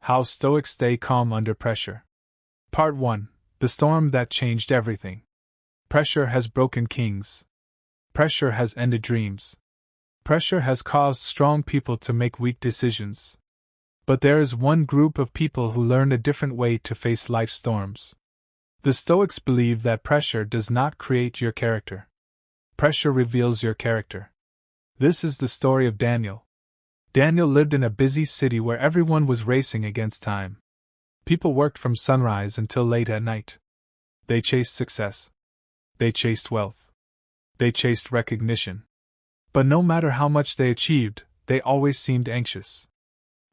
How Stoics Stay Calm Under Pressure. Part 1. The Storm That Changed Everything. Pressure has broken kings. Pressure has ended dreams. Pressure has caused strong people to make weak decisions. But there is one group of people who learned a different way to face life's storms. The Stoics believe that pressure does not create your character. Pressure reveals your character. This is the story of Daniel. Daniel lived in a busy city where everyone was racing against time. People worked from sunrise until late at night. They chased success. They chased wealth. They chased recognition. But no matter how much they achieved, they always seemed anxious.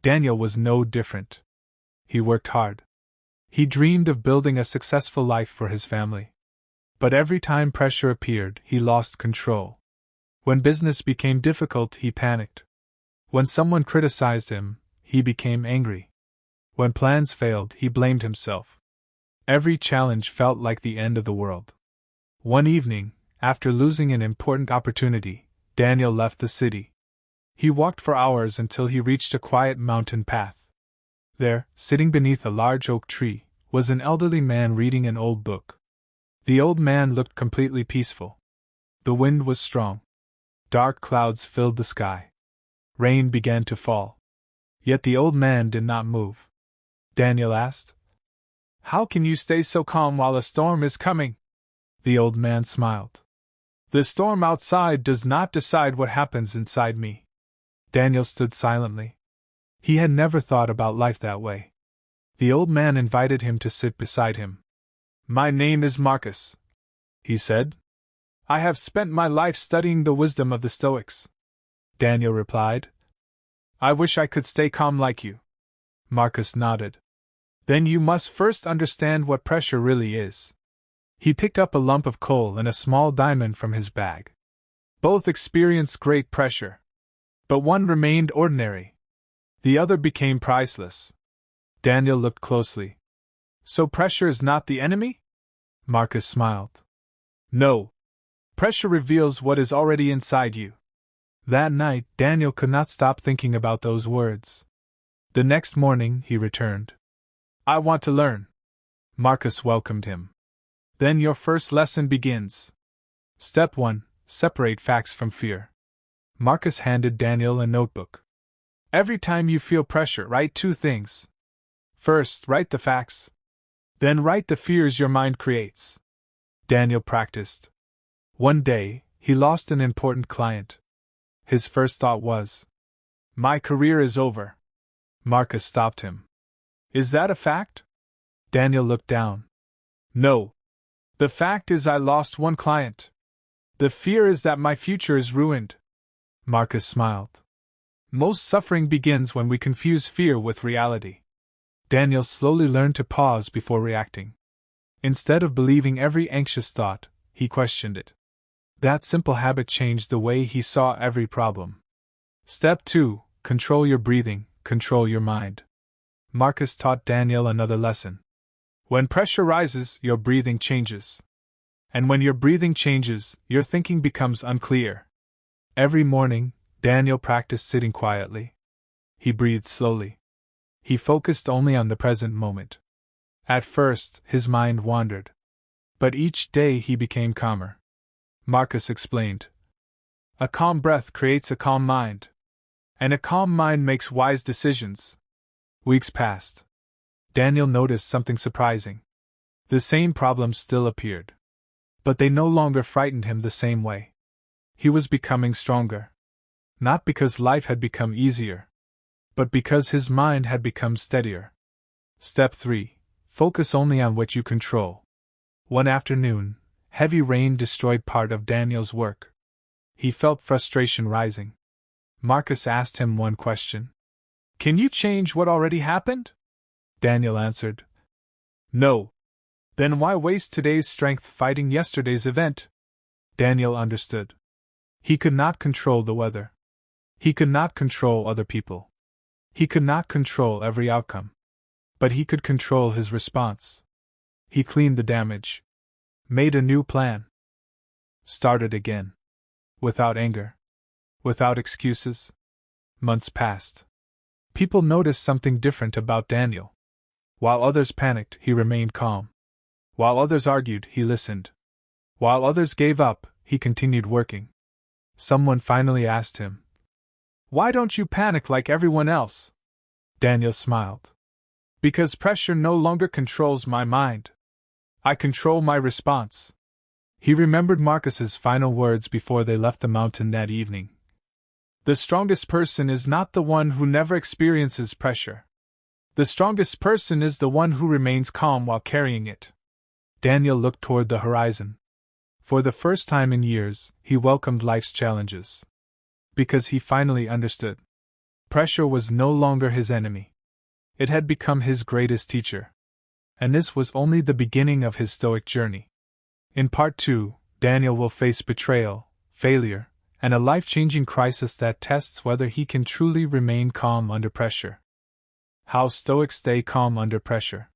Daniel was no different. He worked hard. He dreamed of building a successful life for his family. But every time pressure appeared, he lost control. When business became difficult, he panicked. When someone criticized him, he became angry. When plans failed, he blamed himself. Every challenge felt like the end of the world. One evening, after losing an important opportunity, Daniel left the city. He walked for hours until he reached a quiet mountain path. There, sitting beneath a large oak tree, was an elderly man reading an old book. The old man looked completely peaceful. The wind was strong. Dark clouds filled the sky. Rain began to fall. Yet the old man did not move. Daniel asked, "How can you stay so calm while a storm is coming?" The old man smiled. "The storm outside does not decide what happens inside me." Daniel stood silently. He had never thought about life that way. The old man invited him to sit beside him. "My name is Marcus," he said. "I have spent my life studying the wisdom of the Stoics." Daniel replied, "I wish I could stay calm like you." Marcus nodded. "Then you must first understand what pressure really is." He picked up a lump of coal and a small diamond from his bag. Both experienced great pressure. But one remained ordinary. The other became priceless. Daniel looked closely. "So pressure is not the enemy?" Marcus smiled. "No. Pressure reveals what is already inside you." That night, Daniel could not stop thinking about those words. The next morning, he returned. "I want to learn." Marcus welcomed him. "Then your first lesson begins. Step 1. Separate facts from fear." Marcus handed Daniel a notebook. "Every time you feel pressure, write 2 things. First, write the facts. Then write the fears your mind creates." Daniel practiced. One day, he lost an important client. His first thought was, "My career is over." Marcus stopped him. "Is that a fact?" Daniel looked down. "No. The fact is I lost one client. The fear is that my future is ruined." Marcus smiled. "Most suffering begins when we confuse fear with reality." Daniel slowly learned to pause before reacting. Instead of believing every anxious thought, he questioned it. That simple habit changed the way he saw every problem. Step 2. Control your breathing, control your mind. Marcus taught Daniel another lesson. When pressure rises, your breathing changes. And when your breathing changes, your thinking becomes unclear. Every morning, Daniel practiced sitting quietly. He breathed slowly. He focused only on the present moment. At first, his mind wandered. But each day he became calmer. Marcus explained. "A calm breath creates a calm mind. And a calm mind makes wise decisions." Weeks passed. Daniel noticed something surprising. The same problems still appeared. But they no longer frightened him the same way. He was becoming stronger. Not because life had become easier, but because his mind had become steadier. Step 3. Focus only on what you control. One afternoon, heavy rain destroyed part of Daniel's work. He felt frustration rising. Marcus asked him one question. "Can you change what already happened?" Daniel answered, "No." "Then why waste today's strength fighting yesterday's event?" Daniel understood. He could not control the weather. He could not control other people. He could not control every outcome. But he could control his response. He cleaned the damage. Made a new plan. Started again. Without anger. Without excuses. Months passed. People noticed something different about Daniel. While others panicked, he remained calm. While others argued, he listened. While others gave up, he continued working. Someone finally asked him, "Why don't you panic like everyone else?" Daniel smiled. "Because pressure no longer controls my mind. I control my response." He remembered Marcus's final words before they left the mountain that evening. "The strongest person is not the one who never experiences pressure. The strongest person is the one who remains calm while carrying it." Daniel looked toward the horizon. For the first time in years, he welcomed life's challenges. Because he finally understood. Pressure was no longer his enemy. It had become his greatest teacher. And this was only the beginning of his stoic journey. In Part 2, Daniel will face betrayal, failure, and a life-changing crisis that tests whether he can truly remain calm under pressure. How Stoics Stay Calm Under Pressure.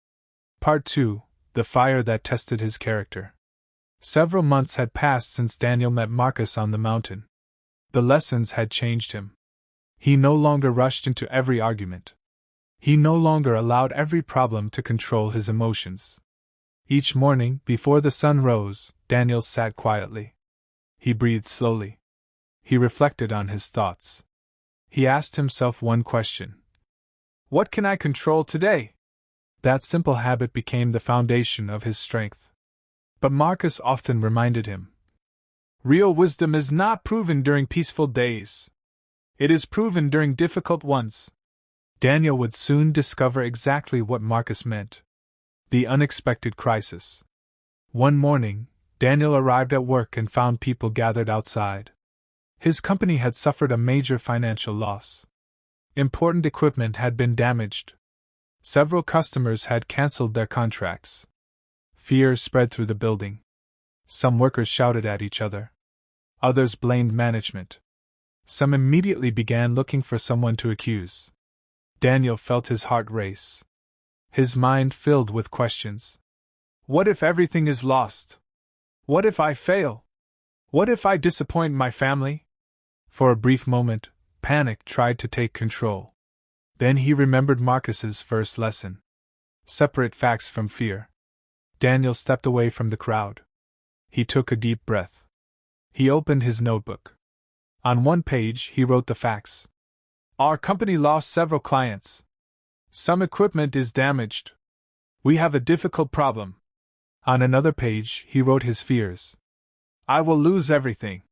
Part 2, The Fire That Tested His Character. Several months had passed since Daniel met Marcus on the mountain. The lessons had changed him. He no longer rushed into every argument. He no longer allowed every problem to control his emotions. Each morning, before the sun rose, Daniel sat quietly. He breathed slowly. He reflected on his thoughts. He asked himself one question. What can I control today? That simple habit became the foundation of his strength. But Marcus often reminded him. Real wisdom is not proven during peaceful days. It is proven during difficult ones. Daniel would soon discover exactly what Marcus meant. The unexpected crisis. One morning, Daniel arrived at work and found people gathered outside. His company had suffered a major financial loss. Important equipment had been damaged. Several customers had cancelled their contracts. Fear spread through the building. Some workers shouted at each other. Others blamed management. Some immediately began looking for someone to accuse. Daniel felt his heart race. His mind filled with questions. What if everything is lost? What if I fail? What if I disappoint my family? For a brief moment, panic tried to take control. Then he remembered Marcus's first lesson. Separate facts from fear. Daniel stepped away from the crowd. He took a deep breath. He opened his notebook. On one page, he wrote the facts. Our company lost several clients. Some equipment is damaged. We have a difficult problem. On another page, he wrote his fears. I will lose everything.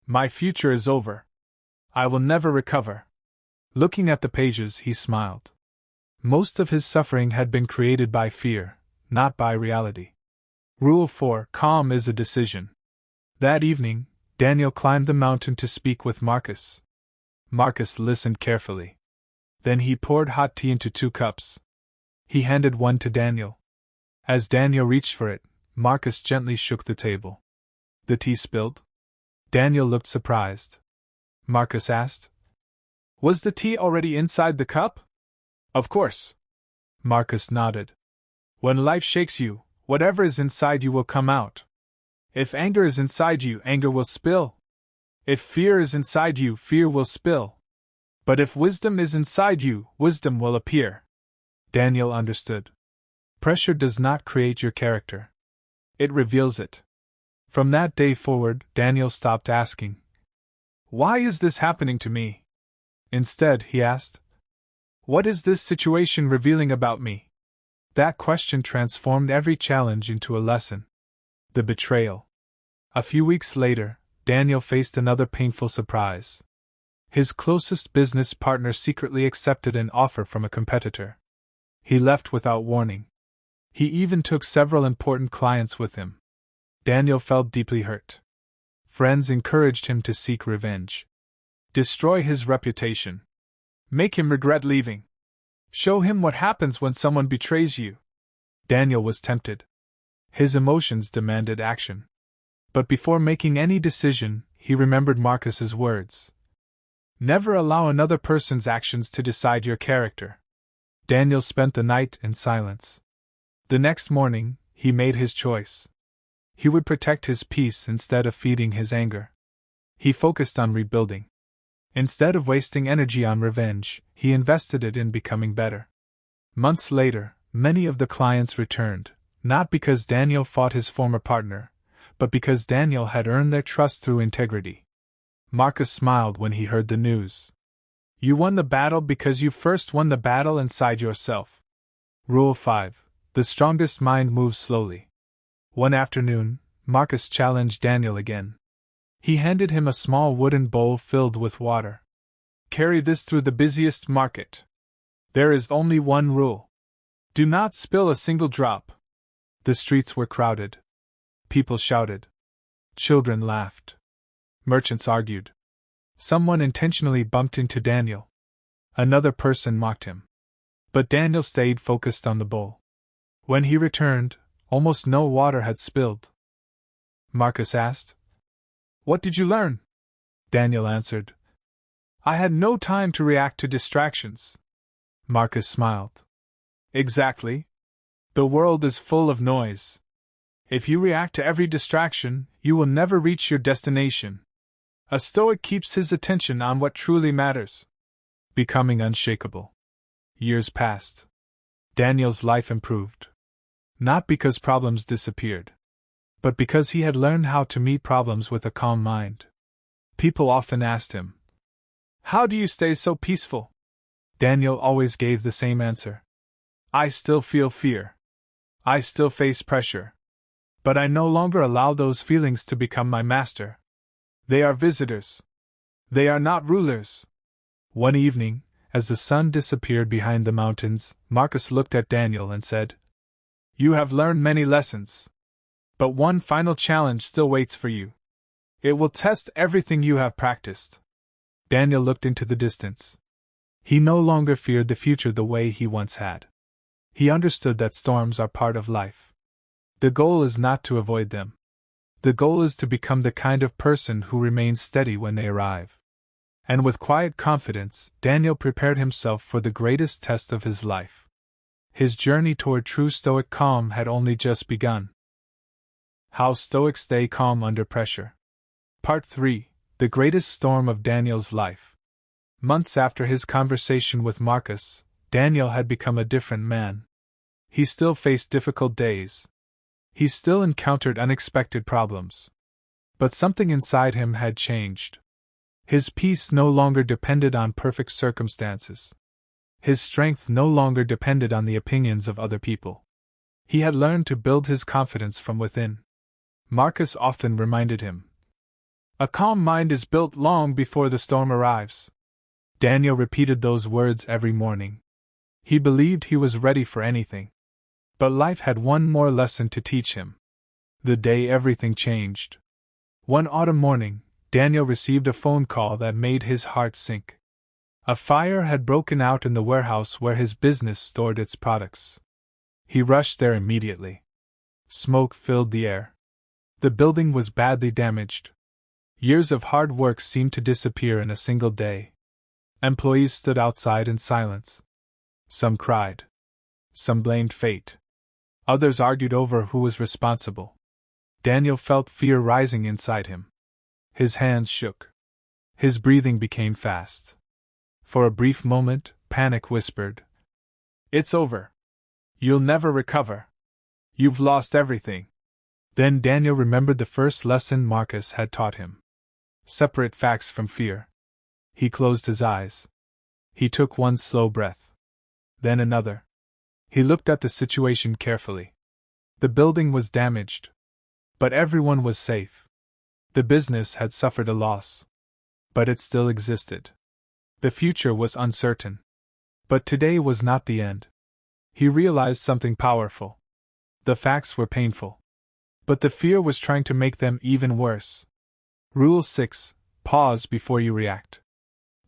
My future is over. I will never recover. Looking at the pages, he smiled. Most of his suffering had been created by fear, not by reality. Rule 4: Calm is a decision. That evening, Daniel climbed the mountain to speak with Marcus. Marcus listened carefully. Then he poured hot tea into 2 cups. He handed one to Daniel. As Daniel reached for it, Marcus gently shook the table. The tea spilled? Daniel looked surprised. Marcus asked. Was the tea already inside the cup? Of course. Marcus nodded. When life shakes you, whatever is inside you will come out. If anger is inside you, anger will spill. If fear is inside you, fear will spill. But if wisdom is inside you, wisdom will appear. Daniel understood. Pressure does not create your character. It reveals it. From that day forward, Daniel stopped asking, why is this happening to me? Instead, he asked, what is this situation revealing about me? That question transformed every challenge into a lesson. The betrayal. A few weeks later, Daniel faced another painful surprise. His closest business partner secretly accepted an offer from a competitor. He left without warning. He even took several important clients with him. Daniel felt deeply hurt. Friends encouraged him to seek revenge. Destroy his reputation. Make him regret leaving. Show him what happens when someone betrays you. Daniel was tempted. His emotions demanded action. But before making any decision, he remembered Marcus's words. Never allow another person's actions to decide your character. Daniel spent the night in silence. The next morning, he made his choice. He would protect his peace instead of feeding his anger. He focused on rebuilding. Instead of wasting energy on revenge, he invested it in becoming better. Months later, many of the clients returned, not because Daniel fought his former partner, but because Daniel had earned their trust through integrity. Marcus smiled when he heard the news. You won the battle because you first won the battle inside yourself. Rule 5. The strongest mind moves slowly. One afternoon, Marcus challenged Daniel again. He handed him a small wooden bowl filled with water. Carry this through the busiest market. There is only one rule. Do not spill a single drop. The streets were crowded. People shouted. Children laughed. Merchants argued. Someone intentionally bumped into Daniel. Another person mocked him. But Daniel stayed focused on the bowl. When he returned, almost no water had spilled. Marcus asked, "What did you learn?" Daniel answered, "I had no time to react to distractions." Marcus smiled. Exactly. The world is full of noise. If you react to every distraction, you will never reach your destination. A stoic keeps his attention on what truly matters. Becoming unshakable. Years passed. Daniel's life improved. Not because problems disappeared, but because he had learned how to meet problems with a calm mind. People often asked him, "How do you stay so peaceful?" Daniel always gave the same answer. "I still feel fear. I still face pressure. But I no longer allow those feelings to become my master. They are visitors. They are not rulers." One evening, as the sun disappeared behind the mountains, Marcus looked at Daniel and said, "You have learned many lessons. But one final challenge still waits for you. It will test everything you have practiced." Daniel looked into the distance. He no longer feared the future the way he once had. He understood that storms are part of life. The goal is not to avoid them. The goal is to become the kind of person who remains steady when they arrive. And with quiet confidence, Daniel prepared himself for the greatest test of his life. His journey toward true stoic calm had only just begun. How Stoics Stay Calm Under Pressure. Part 3. The Greatest Storm of Daniel's Life. Months after his conversation with Marcus, Daniel had become a different man. He still faced difficult days. He still encountered unexpected problems. But something inside him had changed. His peace no longer depended on perfect circumstances. His strength no longer depended on the opinions of other people. He had learned to build his confidence from within. Marcus often reminded him, "A calm mind is built long before the storm arrives." Daniel repeated those words every morning. He believed he was ready for anything. But life had one more lesson to teach him. The day everything changed. One autumn morning, Daniel received a phone call that made his heart sink. A fire had broken out in the warehouse where his business stored its products. He rushed there immediately. Smoke filled the air. The building was badly damaged. Years of hard work seemed to disappear in a single day. Employees stood outside in silence. Some cried. Some blamed fate. Others argued over who was responsible. Daniel felt fear rising inside him. His hands shook. His breathing became fast. For a brief moment, panic whispered, "It's over. You'll never recover. You've lost everything." Then Daniel remembered the first lesson Marcus had taught him. Separate facts from fear. He closed his eyes. He took one slow breath. Then another. He looked at the situation carefully. The building was damaged. But everyone was safe. The business had suffered a loss. But it still existed. The future was uncertain. But today was not the end. He realized something powerful. The facts were painful. But the fear was trying to make them even worse. Rule 6. Pause before you react.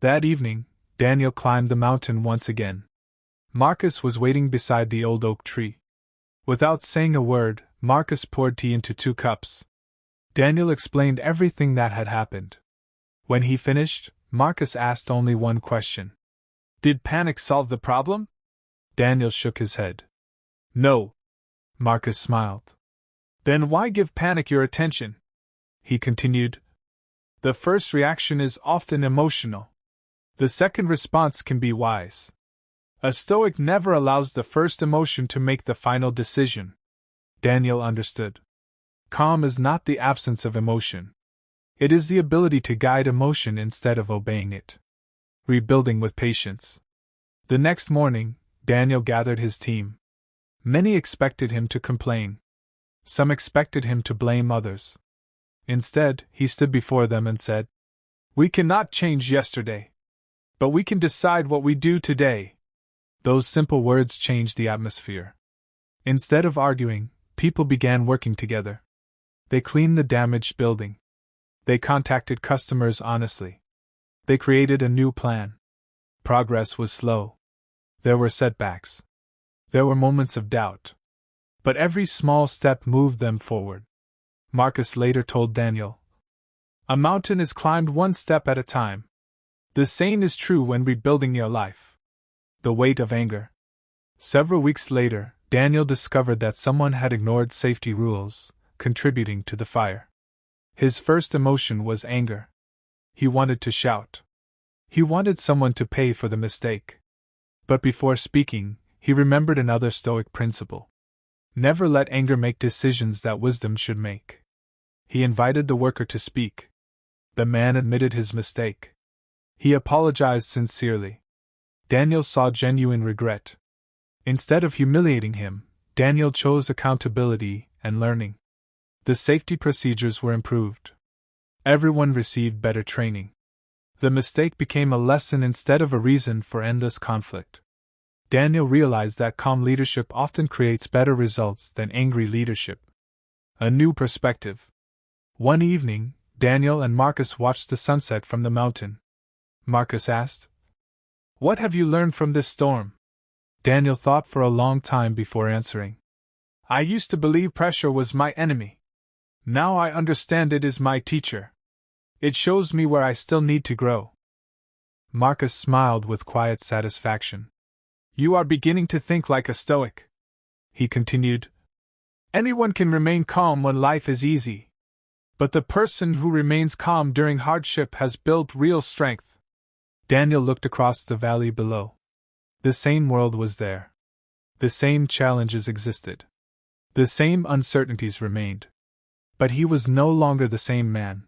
That evening, Daniel climbed the mountain once again. Marcus was waiting beside the old oak tree. Without saying a word, Marcus poured tea into 2 cups. Daniel explained everything that had happened. When he finished, Marcus asked only one question. "Did panic solve the problem?" Daniel shook his head. "No." Marcus smiled. "Then why give panic your attention?" He continued. "The first reaction is often emotional. The second response can be wise. A Stoic never allows the first emotion to make the final decision. Daniel understood. Calm is not the absence of emotion. It is the ability to guide emotion instead of obeying it. Rebuilding with patience. The next morning, Daniel gathered his team. Many expected him to complain. Some expected him to blame others. Instead, he stood before them and said, "We cannot change yesterday, but we can decide what we do today." Those simple words changed the atmosphere. Instead of arguing, people began working together. They cleaned the damaged building. They contacted customers honestly. They created a new plan. Progress was slow. There were setbacks. There were moments of doubt. But every small step moved them forward. Marcus later told Daniel, "A mountain is climbed one step at a time. The same is true when rebuilding your life." The weight of anger. Several weeks later, Daniel discovered that someone had ignored safety rules, contributing to the fire. His first emotion was anger. He wanted to shout. He wanted someone to pay for the mistake. But before speaking, he remembered another Stoic principle. Never let anger make decisions that wisdom should make. He invited the worker to speak. The man admitted his mistake. He apologized sincerely. Daniel saw genuine regret. Instead of humiliating him, Daniel chose accountability and learning. The safety procedures were improved. Everyone received better training. The mistake became a lesson instead of a reason for endless conflict. Daniel realized that calm leadership often creates better results than angry leadership. A new perspective. One evening, Daniel and Marcus watched the sunset from the mountain. Marcus asked, "What have you learned from this storm?" Daniel thought for a long time before answering. "I used to believe pressure was my enemy. Now I understand it is my teacher. It shows me where I still need to grow." Marcus smiled with quiet satisfaction. "You are beginning to think like a Stoic," he continued. "Anyone can remain calm when life is easy. But the person who remains calm during hardship has built real strength." Daniel looked across the valley below. The same world was there. The same challenges existed. The same uncertainties remained. But he was no longer the same man.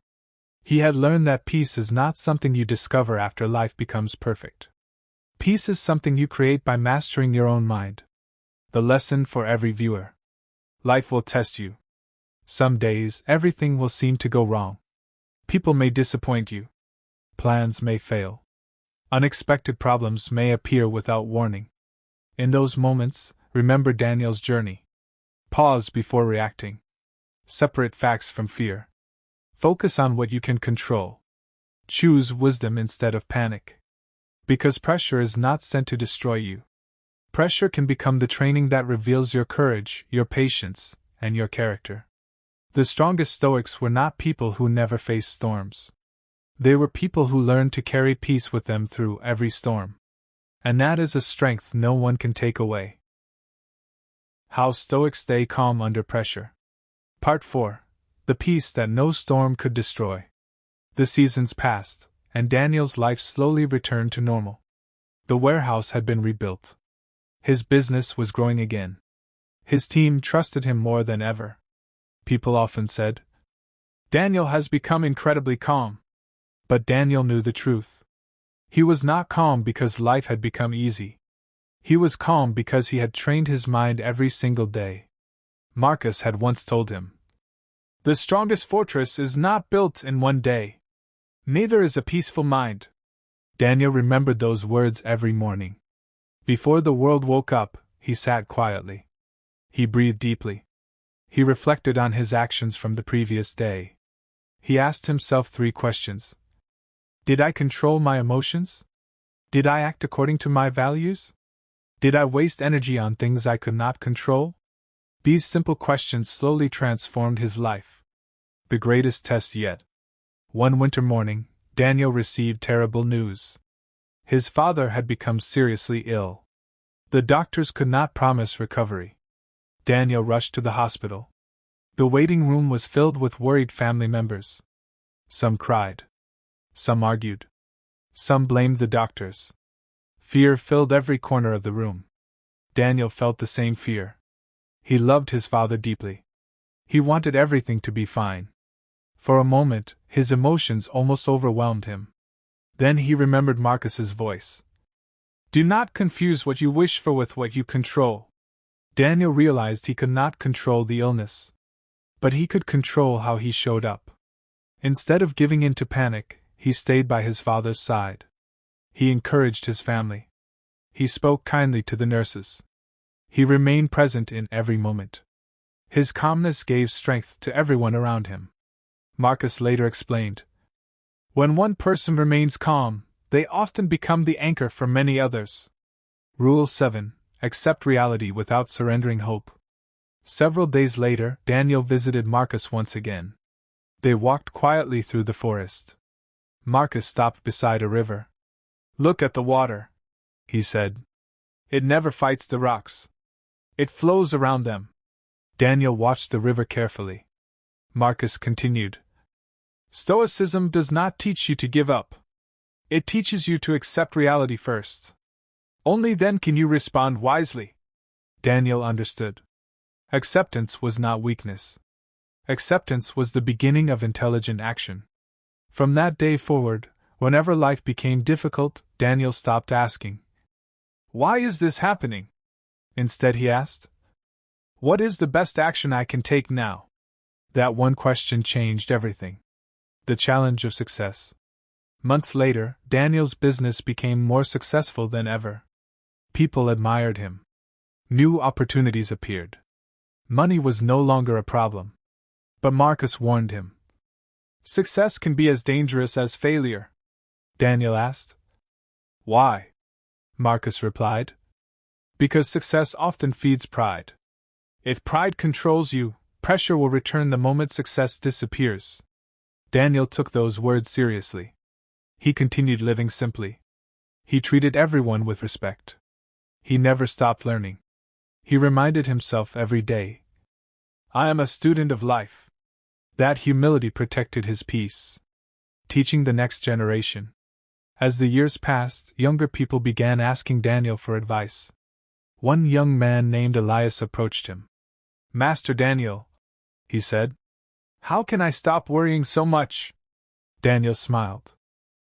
He had learned that peace is not something you discover after life becomes perfect. Peace is something you create by mastering your own mind. The lesson for every viewer. Life will test you. Some days, everything will seem to go wrong. People may disappoint you. Plans may fail. Unexpected problems may appear without warning. In those moments, remember Daniel's journey. Pause before reacting. Separate facts from fear. Focus on what you can control. Choose wisdom instead of panic. Because pressure is not sent to destroy you. Pressure can become the training that reveals your courage, your patience, and your character. The strongest Stoics were not people who never faced storms. They were people who learned to carry peace with them through every storm. And that is a strength no one can take away. How Stoics stay calm under pressure. Part 4. The peace that no storm could destroy. The seasons passed, and Daniel's life slowly returned to normal. The warehouse had been rebuilt. His business was growing again. His team trusted him more than ever. People often said, "Daniel has become incredibly calm." But Daniel knew the truth. He was not calm because life had become easy. He was calm because he had trained his mind every single day. Marcus had once told him, "The strongest fortress is not built in one day. Neither is a peaceful mind." Daniel remembered those words every morning. Before the world woke up, he sat quietly. He breathed deeply. He reflected on his actions from the previous day. He asked himself 3 questions. Did I control my emotions? Did I act according to my values? Did I waste energy on things I could not control? These simple questions slowly transformed his life. The greatest test yet. One winter morning, Daniel received terrible news. His father had become seriously ill. The doctors could not promise recovery. Daniel rushed to the hospital. The waiting room was filled with worried family members. Some cried. Some argued. Some blamed the doctors. Fear filled every corner of the room. Daniel felt the same fear. He loved his father deeply. He wanted everything to be fine. For a moment, his emotions almost overwhelmed him. Then he remembered Marcus's voice. Do not confuse what you wish for with what you control. Daniel realized he could not control the illness. But he could control how he showed up. Instead of giving in to panic, he stayed by his father's side. He encouraged his family. He spoke kindly to the nurses. He remained present in every moment. His calmness gave strength to everyone around him. Marcus later explained, when one person remains calm, they often become the anchor for many others. Rule 7. Accept reality without surrendering hope. Several days later, Daniel visited Marcus once again. They walked quietly through the forest. Marcus stopped beside a river. Look at the water, he said. It never fights the rocks. It flows around them. Daniel watched the river carefully. Marcus continued. Stoicism does not teach you to give up. It teaches you to accept reality first. Only then can you respond wisely. Daniel understood. Acceptance was not weakness. Acceptance was the beginning of intelligent action. From that day forward, whenever life became difficult, Daniel stopped asking, why is this happening? Instead, he asked, what is the best action I can take now? That one question changed everything. The challenge of success. Months later, Daniel's business became more successful than ever. People admired him. New opportunities appeared. Money was no longer a problem. But Marcus warned him. Success can be as dangerous as failure. Daniel asked. Why? Marcus replied. Because success often feeds pride. If pride controls you, pressure will return the moment success disappears. Daniel took those words seriously. He continued living simply. He treated everyone with respect. He never stopped learning. He reminded himself every day, I am a student of life. That humility protected his peace, teaching the next generation. As the years passed, younger people began asking Daniel for advice. One young man named Elias approached him. Master Daniel, he said, how can I stop worrying so much? Daniel smiled.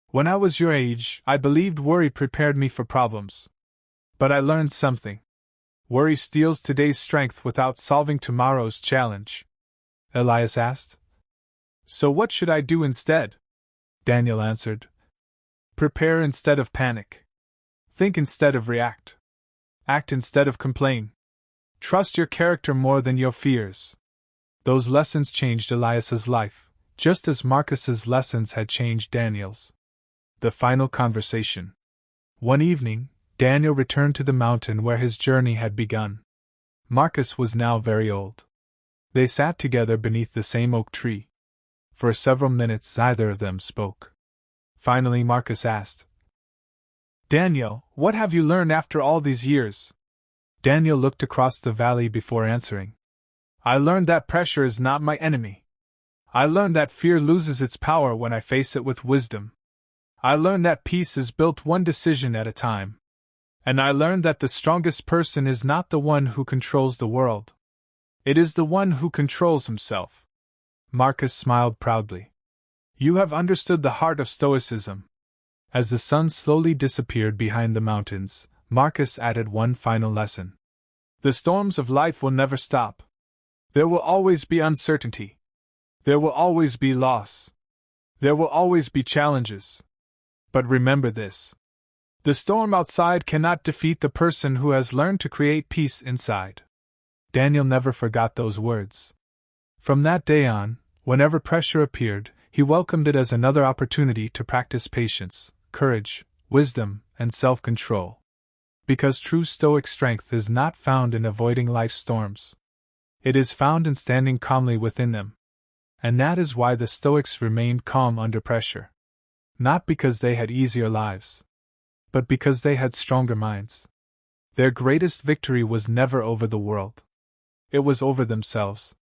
When I was your age, I believed worry prepared me for problems. But I learned something. Worry steals today's strength without solving tomorrow's challenge. Elias asked. So what should I do instead? Daniel answered. Prepare instead of panic. Think instead of react. Act instead of complain. Trust your character more than your fears. Those lessons changed Elias's life, just as Marcus's lessons had changed Daniel's. The final conversation. One evening, Daniel returned to the mountain where his journey had begun. Marcus was now very old. They sat together beneath the same oak tree. For several minutes neither of them spoke. Finally Marcus asked, Daniel, what have you learned after all these years? Daniel looked across the valley before answering. I learned that pressure is not my enemy. I learned that fear loses its power when I face it with wisdom. I learned that peace is built one decision at a time. And I learned that the strongest person is not the one who controls the world. It is the one who controls himself. Marcus smiled proudly. You have understood the heart of Stoicism. As the sun slowly disappeared behind the mountains, Marcus added one final lesson. The storms of life will never stop. There will always be uncertainty. There will always be loss. There will always be challenges. But remember this. The storm outside cannot defeat the person who has learned to create peace inside. Daniel never forgot those words. From that day on, whenever pressure appeared, he welcomed it as another opportunity to practice patience, courage, wisdom, and self-control. Because true Stoic strength is not found in avoiding life's storms. It is found in standing calmly within them. And that is why the Stoics remained calm under pressure. Not because they had easier lives, but because they had stronger minds. Their greatest victory was never over the world. It was over themselves.